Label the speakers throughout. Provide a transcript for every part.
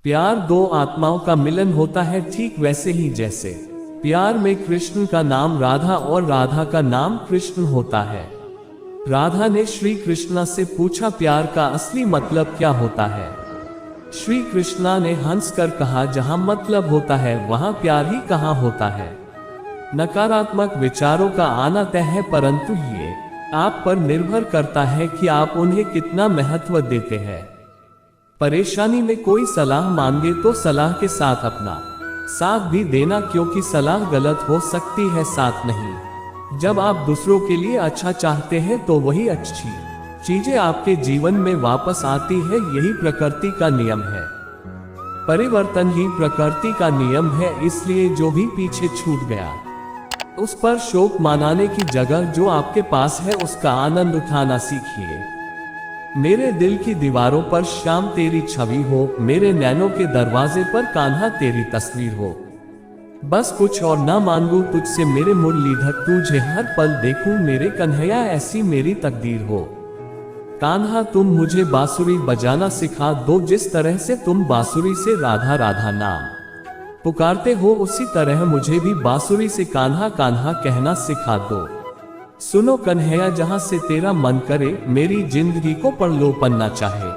Speaker 1: प्यार दो आत्माओं का मिलन होता है, ठीक वैसे ही जैसे प्यार में कृष्ण का नाम राधा और राधा का नाम कृष्ण होता है। राधा ने श्री कृष्णा से पूछा, प्यार का असली मतलब क्या होता है? श्री कृष्णा ने हंसकर कहा, जहां मतलब होता है वहां प्यार ही कहां होता है। नकारात्मक विचारों का आना तय है, परंतु ये आप पर निर्भर करता है कि आप उन्हें कितना महत्व देते हैं। परेशानी में कोई सलाह मांगे तो सलाह के साथ अपना साथ भी देना, क्योंकि सलाह गलत हो सकती है, साथ नहीं। जब आप दूसरों के लिए अच्छा चाहते हैं तो वही अच्छी चीजें आपके जीवन में वापस आती है। यही प्रकृति का नियम है। परिवर्तन ही प्रकृति का नियम है, इसलिए जो भी पीछे छूट गया उस पर शोक मनाने की जगह जो आपके पास है उसका आनंद उठाना सीखिए। मेरे दिल की दीवारों पर श्याम तेरी छवि हो, मेरे नैनों के दरवाजे पर कान्हा तेरी तस्वीर हो। बस कुछ और ना मांगू तुझसे मेरे मुरलीधर, तुझे हर पल देखूं मेरे कन्हैया, ऐसी मेरी तकदीर हो। कान्हा तुम मुझे बांसुरी बजाना सिखा दो, जिस तरह से तुम बांसुरी से राधा राधा नाम पुकारते हो, उसी तरह मुझे भी बांसुरी से कान्हा कान्हा कहना सिखा दो। सुनो कन्हैया, जहां से तेरा मन करे मेरी जिंदगी को पढ़ लो पन्ना चाहे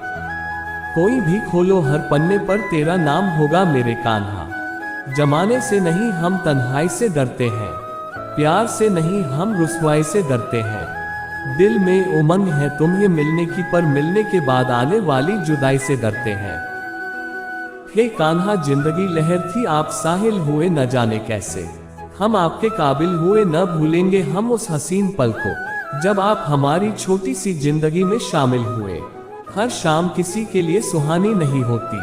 Speaker 1: कोई भी खोलो, हर पन्ने पर तेरा नाम होगा मेरे कान्हा। जमाने से नहीं हम तन्हाई से डरते हैं, प्यार से नहीं हम रुसवाई से डरते हैं। दिल में उमंग है तुम्हें मिलने की, पर मिलने के बाद आने वाली जुदाई से डरते हैं। हे कान्हा, जिंदगी लहर थी आप साहिल हुए न जाने कैसे, हम आपके काबिल हुए न भूलेंगे हम उस हसीन पल को, जब आप हमारी छोटी सी जिंदगी में शामिल हुए। हर शाम किसी के लिए सुहानी नहीं होती,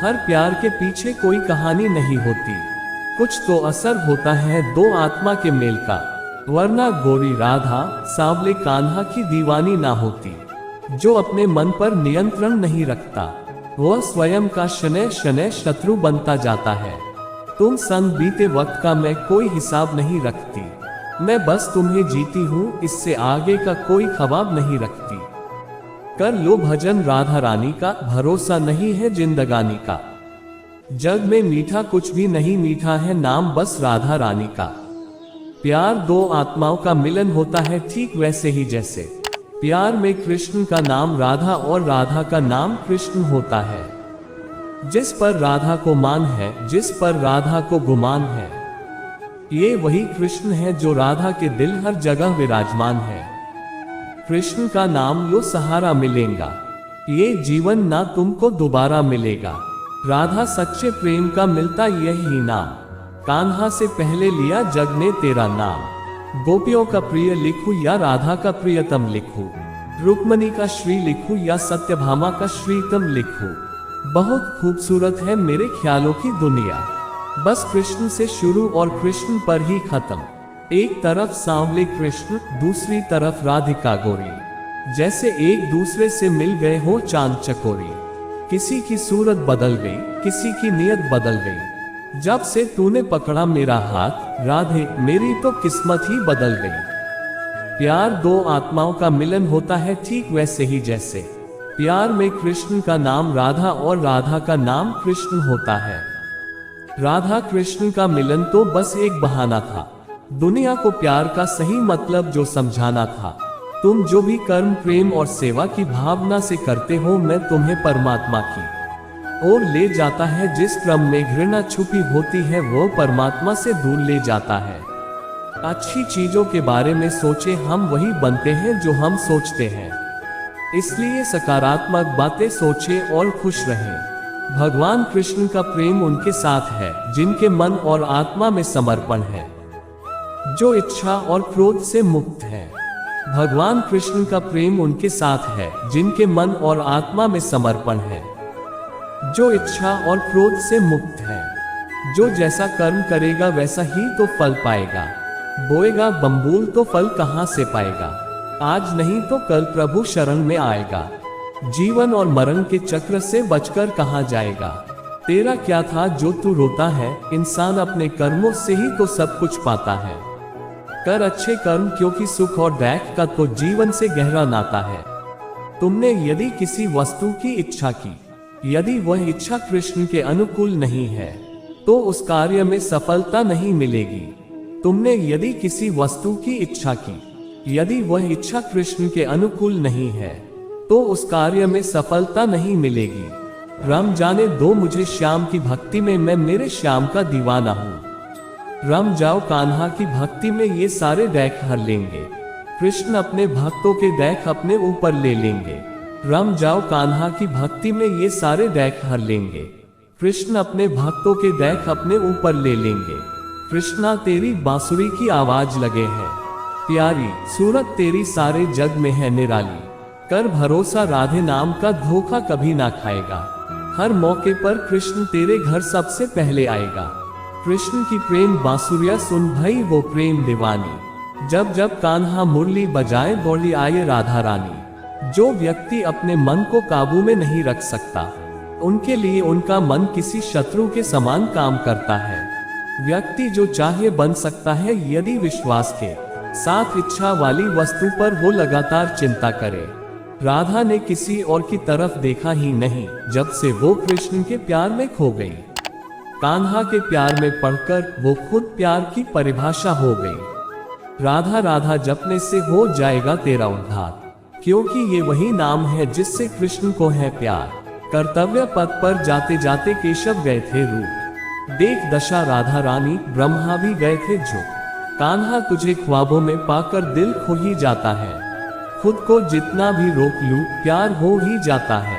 Speaker 1: हर प्यार के पीछे कोई कहानी नहीं होती। कुछ तो असर होता है दो आत्मा के मेल का, वरना गोरी राधा सांवले कान्हा की दीवानी ना होती। जो अपने मन पर नियंत्रण नहीं रखता वह स्वयं का शनै शनै शत्रु बनता जाता है। तुम संग बीते वक्त का मैं कोई हिसाब नहीं रखती, मैं बस तुम्हें जीती हूँ, इससे आगे का कोई ख्वाब नहीं रखती। कर लो भजन राधा रानी का, भरोसा नहीं है जिंदगानी का। जग में मीठा कुछ भी नहीं, मीठा है नाम बस राधा रानी का। प्यार दो आत्माओं का मिलन होता है, ठीक वैसे ही जैसे प्यार में कृष्ण का नाम राधा और राधा का नाम कृष्ण होता है। जिस पर राधा को मान है, जिस पर राधा को गुमान है, ये वही कृष्ण है जो राधा के दिल हर जगह विराजमान है। कृष्ण का नाम लो सहारा मिलेगा, ये जीवन ना तुमको दोबारा मिलेगा। राधा सच्चे प्रेम का मिलता यही नाम, कान्हा से पहले लिया जग ने तेरा नाम। गोपियों का प्रिय लिखूं या राधा का प्रियतम लिखूं, रुक्मणी का श्री लिखूं या सत्यभामा का श्रीतम लिखूं। बहुत खूबसूरत है मेरे ख्यालों की दुनिया, बस कृष्ण से शुरू और कृष्ण पर ही खत्म। एक तरफ सांवले कृष्ण, दूसरी तरफ राधिका गोरी, जैसे एक दूसरे से मिल गए हो चांद चकोरी। किसी की सूरत बदल गई, किसी की नियत बदल गई, जब से तूने पकड़ा मेरा हाथ राधे मेरी तो किस्मत ही बदल गई। प्यार दो आत्माओं का मिलन होता है, ठीक वैसे ही जैसे प्यार में कृष्ण का नाम राधा और राधा का नाम कृष्ण होता है। राधा कृष्ण का मिलन तो बस एक बहाना था, दुनिया को प्यार का सही मतलब जो समझाना था। तुम जो भी कर्म प्रेम और सेवा की भावना से करते हो, मैं तुम्हें परमात्मा की और ले जाता है। जिस क्रम में घृणा छुपी होती है वो परमात्मा से दूर ले जाता है। अच्छी चीजों के बारे में सोचे, हम वही बनते हैं जो हम सोचते हैं, इसलिए सकारात्मक बातें सोचे और खुश रहें। भगवान कृष्ण का प्रेम उनके साथ है जिनके मन और आत्मा में समर्पण है, जो इच्छा और क्रोध से मुक्त है। भगवान कृष्ण का प्रेम उनके साथ है जिनके मन और आत्मा में समर्पण है, जो इच्छा और क्रोध से मुक्त है। जो जैसा कर्म करेगा वैसा ही तो फल पाएगा, बोएगा बम्बूल तो फल कहां से पाएगा। आज नहीं तो कल प्रभु शरण में आएगा, जीवन और मरण के चक्र से बचकर कहां जाएगा। तेरा क्या था जो तू रोता है, इंसान अपने कर्मों से ही तो सब कुछ पाता है। कर अच्छे कर्म, क्योंकि सुख और दैख का तो जीवन से गहरा नाता है। तुमने यदि किसी वस्तु की इच्छा की यदि वह इच्छा कृष्ण के अनुकूल नहीं है तो उस कार्य में सफलता नहीं मिलेगी। तुमने यदि किसी वस्तु की इच्छा की, यदि वह इच्छा कृष्ण के अनुकूल नहीं है तो उस कार्य में सफलता नहीं मिलेगी। रम जाने दो मुझे श्याम की भक्ति में, मैं मेरे श्याम का दीवाना हूँ। रम जाओ कान्हा की भक्ति में, ये सारे दैख हर लेंगे। कृष्ण अपने भक्तों के दैख अपने ऊपर ले लेंगे। रम जाओ कान्हा की भक्ति में, ये सारे दैख हर लेंगे। कृष्ण अपने भक्तों के दैख अपने ऊपर ले लेंगे। कृष्णा तेरी बांसुरी की आवाज लगे हैं प्यारी, सूरत तेरी सारे जग में है निराली। कर भरोसा राधे नाम का धोखा कभी ना खाएगा। हर मौके पर कृष्ण तेरे घर सबसे पहले आएगा। कृष्ण की प्रेम बांसुरिया सुन भई वो प्रेम दीवानी। जब जब कान्हा मुरली बजाए दौड़ी आए राधा रानी। जो व्यक्ति अपने मन को काबू में नहीं रख सकता, उनके लिए उनका मन किसी शत्रु के समान काम करता है। व्यक्ति जो चाहे बन सकता है यदि विश्वास के साथ इच्छा वाली वस्तु पर वो लगातार चिंता करे। राधा ने किसी और की तरफ देखा ही नहीं जब से वो कृष्ण के प्यार में खो गई। कान्हा के प्यार में पड़कर वो खुद प्यार की परिभाषा हो गई। राधा राधा जपने से हो जाएगा तेरा उद्धार, क्योंकि ये वही नाम है जिससे कृष्ण को है प्यार। कर्तव्य पथ पर जाते जाते केशव गए थे रूप, देख दशा राधा रानी ब्रह्मा भी गए थे झुक। कान्हा तुझे ख्वाबों में पाकर दिल खो ही जाता है। खुद को जितना भी रोक लूं प्यार हो ही जाता है।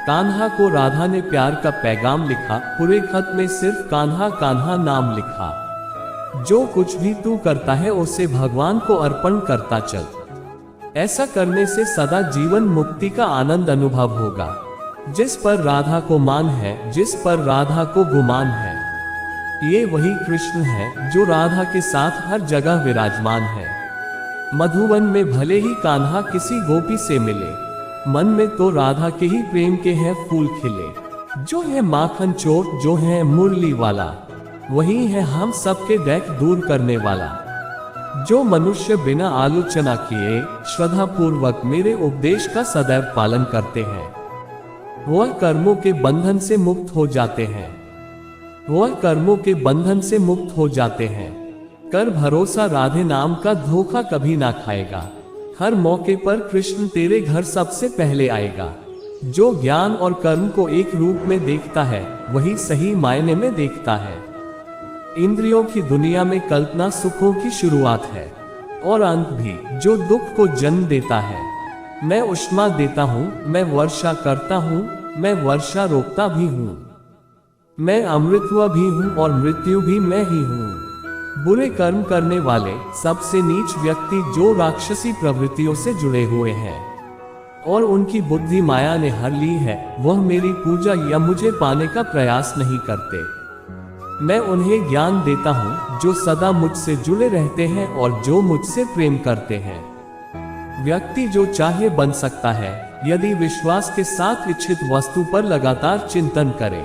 Speaker 1: कान्हा को राधा ने प्यार का पैगाम लिखा, पूरे खत में सिर्फ कान्हा कान्हा नाम लिखा। जो कुछ भी तू करता है उसे भगवान को अर्पण करता चल। ऐसा करने से सदा जीवन मुक्ति का आनंद अनुभव होगा। जिस पर राधा को मान है, जिस पर राधा को गुमान है, ये वही कृष्ण है जो राधा के साथ हर जगह विराजमान है। मधुवन में भले ही कान्हा किसी गोपी से मिले, मन में तो राधा के ही प्रेम के हैं फूल खिले। जो है माखन चोर, जो है मुरली वाला, वही है हम सबके दैख दूर करने वाला। जो मनुष्य बिना आलोचना किए श्रद्धा पूर्वक मेरे उपदेश का सदैव पालन करते हैं, वह कर्मों के बंधन से मुक्त हो जाते हैं। वह कर्मों के बंधन से मुक्त हो जाते हैं। कर भरोसा राधे नाम का धोखा कभी ना खाएगा। हर मौके पर कृष्ण तेरे घर सबसे पहले आएगा। जो ज्ञान और कर्म को एक रूप में देखता है वही सही मायने में देखता है। इंद्रियों की दुनिया में कल्पना सुखों की शुरुआत है और अंत भी, जो दुख को जन्म देता है। मैं उष्मा देता हूँ, मैं वर्षा करता हूँ, मैं वर्षा रोकता भी हूँ। मैं अमृतत्व भी हूँ और मृत्यु भी मैं ही हूँ। बुरे कर्म करने वाले सबसे नीच व्यक्ति जो राक्षसी प्रवृत्तियों से जुड़े हुए हैं और उनकी बुद्धि माया ने हर ली है, वह मेरी पूजा या मुझे पाने का प्रयास नहीं करते। मैं उन्हें ज्ञान देता हूँ जो सदा मुझसे जुड़े रहते हैं और जो मुझसे प्रेम करते हैं। व्यक्ति जो चाहे बन सकता है यदि विश्वास के साथ इच्छित वस्तु पर लगातार चिंतन करे।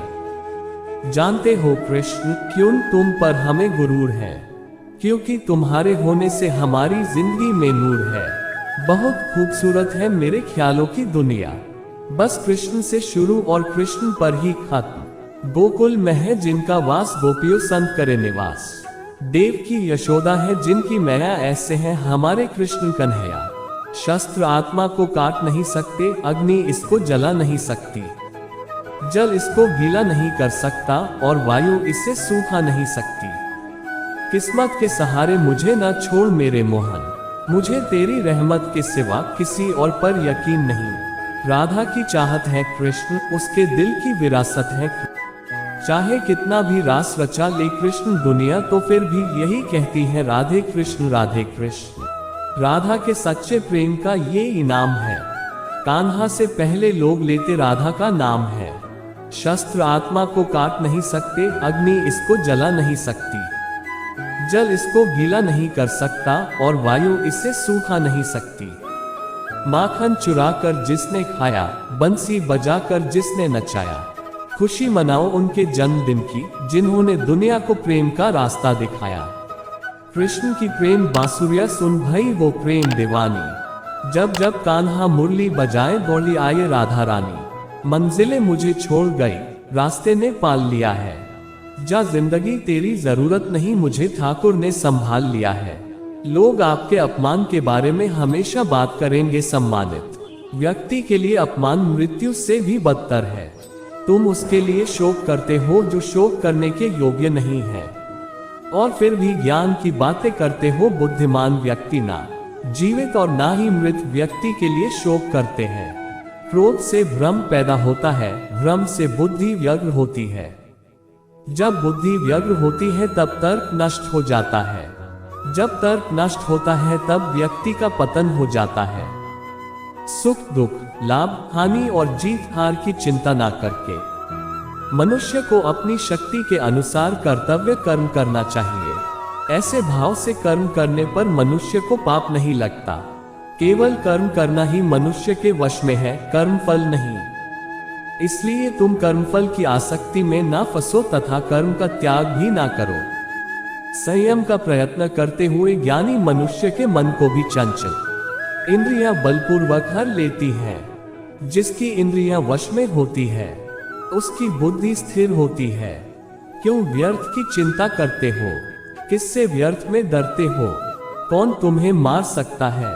Speaker 1: जानते हो कृष्ण, क्यों तुम पर हमें गुरूर है, क्योंकि तुम्हारे होने से हमारी जिंदगी में नूर है। बहुत खूबसूरत है मेरे ख्यालों की दुनिया, बस कृष्ण से शुरू और कृष्ण पर ही खत्म। गोकुल में है जिनका वास, गोपियों संत करे निवास। देव की यशोदा है जिनकी मैया, ऐसे हैं हमारे कृष्ण कन्हैया। शस्त्र आत्मा को काट नहीं सकते, अग्नि इसको जला नहीं सकती, जल इसको गीला नहीं कर सकता और वायु इससे सूखा नहीं सकती। किस्मत के सहारे मुझे न छोड़ मेरे मोहन, मुझे तेरी रहमत के सिवा किसी और पर यकीन नहीं। राधा की चाहत है कृष्ण, उसके दिल की विरासत है। चाहे कितना भी रास रचा ले कृष्ण दुनिया, तो फिर भी यही कहती है राधे कृष्ण राधे कृष्ण। राधा के सच्चे प्रेम का ये इनाम है। कान्हा से पहले लोग लेते राधा का नाम है। शस्त्र आत्मा को काट नहीं सकते, अग्नि इसको जला नहीं सकती, जल इसको गीला नहीं कर सकता और वायु इसे सूखा नहीं सकती। माखन चुराकर जिसने खाया, बंसी बजाकर जिसने नचाया, खुशी मनाओ उनके जन्मदिन की जिन्होंने दुनिया को प्रेम का रास्ता दिखाया। कृष्ण की प्रेम बांसुरिया सुन भई वो प्रेम दीवानी। जब जब कान्हा मुरली बजाए दौड़ी आए राधा रानी। मंजिलें मुझे छोड़ गई, रास्ते ने पाल लिया है। जा जिंदगी तेरी जरूरत नहीं, मुझे ठाकुर ने संभाल लिया है। लोग आपके अपमान के बारे में हमेशा बात करेंगे। सम्मानित व्यक्ति के लिए अपमान मृत्यु से भी बदतर है। तुम उसके लिए शोक करते हो जो शोक करने के योग्य नहीं है, और फिर भी ज्ञान की बातें करते हो। बुद्धिमान व्यक्ति ना जीवित और ना ही मृत व्यक्ति के लिए शोक करते हैं। क्रोध से भ्रम पैदा होता है, भ्रम से बुद्धि व्यग्र होती है। जब बुद्धि व्यग्र होती है तब तर्क नष्ट हो जाता है। जब तर्क नष्ट होता है तब व्यक्ति का पतन हो जाता है। सुख दुख, लाभ हानि और जीत हार की चिंता ना करके मनुष्य को अपनी शक्ति के अनुसार कर्तव्य कर्म करना चाहिए। ऐसे भाव से कर्म करने पर मनुष्य को पाप नहीं लगता। केवल कर्म करना ही मनुष्य के वश में है, कर्मफल नहीं। इसलिए तुम कर्मफल की आसक्ति में ना फंसो तथा कर्म का त्याग भी ना करो। संयम का प्रयत्न करते हुए ज्ञानी मनुष्य के मन को भी चंचल इंद्रियां बलपूर्वक हर लेती हैं। जिसकी इंद्रियां वश में होती है उसकी बुद्धि स्थिर होती है। क्यों व्यर्थ की चिंता करते हो? किससे व्यर्थ में डरते हो? कौन तुम्हें मार सकता है?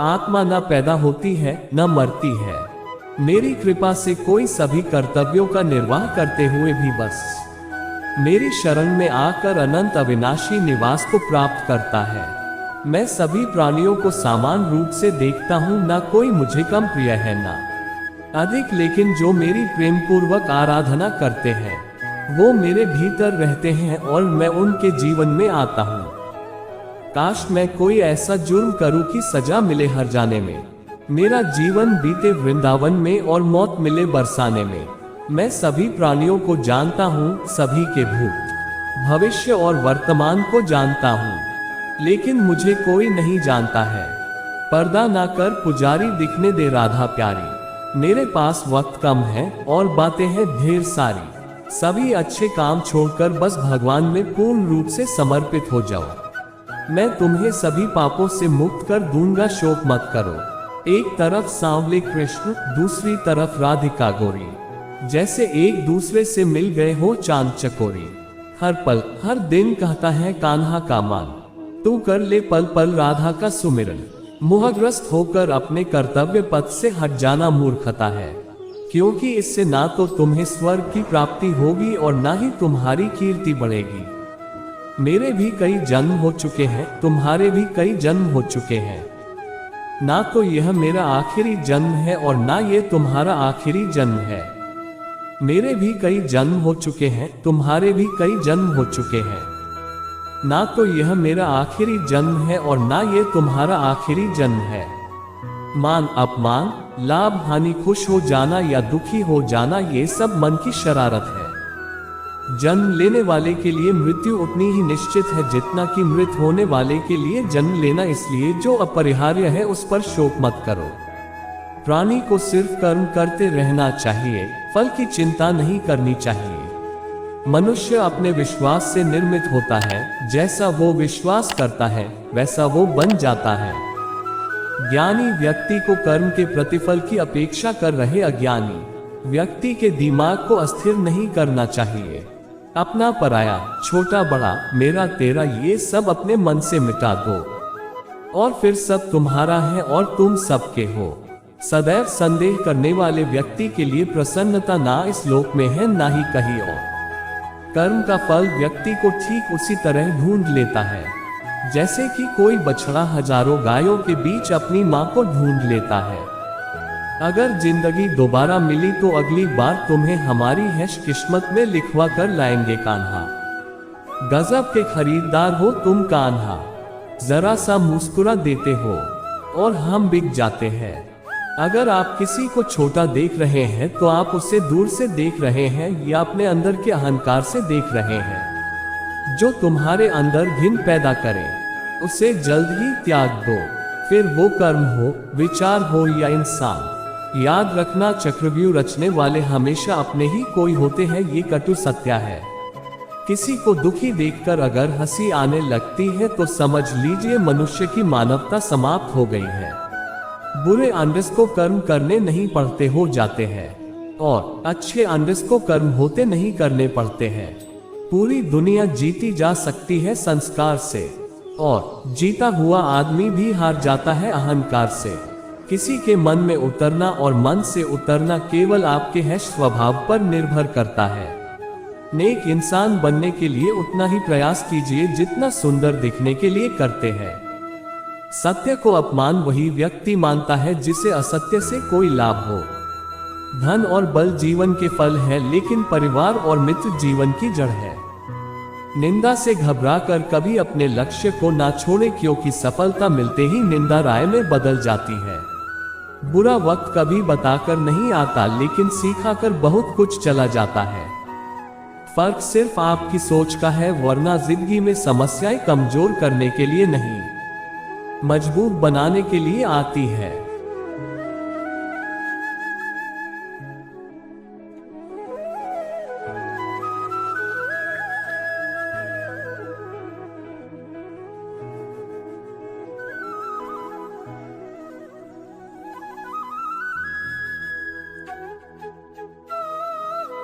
Speaker 1: आत्मा न पैदा होती है न मरती है। मेरी कृपा से कोई सभी कर्तव्यों का निर्वाह करते हुए भी बस मेरी शरण में आकर अनंत अविनाशी निवास को प्राप्त करता है। मैं सभी प्राणियों को समान रूप से देखता हूँ, ना कोई मुझे कम प्रिय है ना अधिक, लेकिन जो मेरी प्रेम पूर्वक आराधना करते हैं वो मेरे भीतर रहते हैं और मैं उनके जीवन में आता हूँ। काश मैं कोई ऐसा जुर्म करूं कि सजा मिले हर जाने में, मेरा जीवन बीते वृंदावन में और मौत मिले बरसाने में। मैं सभी प्राणियों को जानता हूँ, सभी के भूत भविष्य और वर्तमान को जानता हूँ, लेकिन मुझे कोई नहीं जानता है। पर्दा ना कर पुजारी, दिखने दे राधा प्यारी। मेरे पास वक्त कम है और बातें हैं ढेर सारी। सभी अच्छे काम छोड़कर बस भगवान में पूर्ण रूप से समर्पित हो जाओ। मैं तुम्हें सभी पापों से मुक्त कर दूंगा, शोक मत करो। एक तरफ सांवले कृष्ण, दूसरी तरफ राधिका गोरी, जैसे एक दूसरे से मिल गए हो चांद चकोरी। हर पल हर दिन कहता है कान्हा का मान, तू कर ले पल पल राधा का सुमिरन। मोहग्रस्त होकर अपने कर्तव्य पथ से हट जाना मूर्खता है, क्योंकि इससे ना तो तुम्हें स्वर्ग की प्राप्ति होगी और ना ही तुम्हारी कीर्ति बढ़ेगी। मेरे भी कई जन्म हो चुके हैं, तुम्हारे भी कई जन्म हो चुके हैं। ना तो यह मेरा आखिरी जन्म है और ना ये तुम्हारा आखिरी जन्म है। मेरे भी कई जन्म हो चुके हैं, तुम्हारे भी कई जन्म हो चुके हैं। ना तो यह मेरा आखिरी जन्म है और ना ये तुम्हारा आखिरी जन्म है। मान अपमान, लाभ हानि, खुश हो जाना या दुखी हो जाना, ये सब मन की शरारत है। जन्म लेने वाले के लिए मृत्यु उतनी ही निश्चित है जितना कि मृत होने वाले के लिए जन्म लेना। इसलिए जो अपरिहार्य है उस पर शोक मत करो। प्राणी को सिर्फ कर्म करते रहना चाहिए, फल की चिंता नहीं करनी चाहिए। मनुष्य अपने विश्वास से निर्मित होता है, जैसा वो विश्वास करता है वैसा वो बन जाता है। ज्ञानी व्यक्ति को कर्म के प्रतिफल की अपेक्षा कर रहे अज्ञानी व्यक्ति के दिमाग को अस्थिर नहीं करना चाहिए। अपना पराया, छोटा बड़ा, मेरा तेरा, ये सब अपने मन से मिटा दो और फिर सब तुम्हारा है और तुम सबके हो। सदैव संदेह करने वाले व्यक्ति के लिए प्रसन्नता ना इस लोक में है ना ही कहीं और। कर्म का फल व्यक्ति को ठीक उसी तरह ढूंढ लेता है जैसे कि कोई बछड़ा हजारों गायों के बीच अपनी मां को ढूंढ लेता है। अगर जिंदगी दोबारा मिली तो अगली बार तुम्हें हमारी हैश किस्मत में लिखवा कर लाएंगे कान्हा। गजब के खरीदार हो तुम कान्हा, जरा सा मुस्कुरा देते हो और हम बिक जाते हैं। अगर आप किसी को छोटा देख रहे हैं तो आप उसे दूर से देख रहे हैं या अपने अंदर के अहंकार से देख रहे हैं। जो तुम्हारे अंदर घिन पैदा करे उसे जल्द ही त्याग दो, फिर वो कर्म हो, विचार हो या इंसान। याद रखना, चक्रव्यूह रचने वाले हमेशा अपने ही कोई होते हैं, ये कटु सत्य है। किसी को दुखी देखकर अगर हंसी आने लगती है तो समझ लीजिए मनुष्य की मानवता समाप्त हो गई है। बुरे अंडस को कर्म करने नहीं पड़ते हो जाते हैं। और अच्छे अंडरस्को कर्म होते नहीं करने पड़ते हैं। पूरी दुनिया जीती जा सकती है संस्कार से, और जीता हुआ आदमी भी हार जाता है अहंकार से। किसी के मन में उतरना और मन से उतरना केवल आपके है स्वभाव पर निर्भर करता है। नेक इंसान बनने के लिए उतना ही प्रयास कीजिए जितना सुंदर दिखने के लिए करते हैं। सत्य को अपमान वही व्यक्ति मानता है जिसे असत्य से कोई लाभ हो। धन और बल जीवन के फल है, लेकिन परिवार और मित्र जीवन की जड़ है। निंदा से घबराकर कभी अपने लक्ष्य को ना छोड़े, क्योंकि सफलता मिलते ही निंदा राय में बदल जाती है। बुरा वक्त कभी बताकर नहीं आता, लेकिन सिखाकर बहुत कुछ चला जाता है। फर्क सिर्फ आपकी सोच का है, वरना जिंदगी में समस्याएं कमजोर करने के लिए नहीं, मजबूत बनाने के लिए आती है।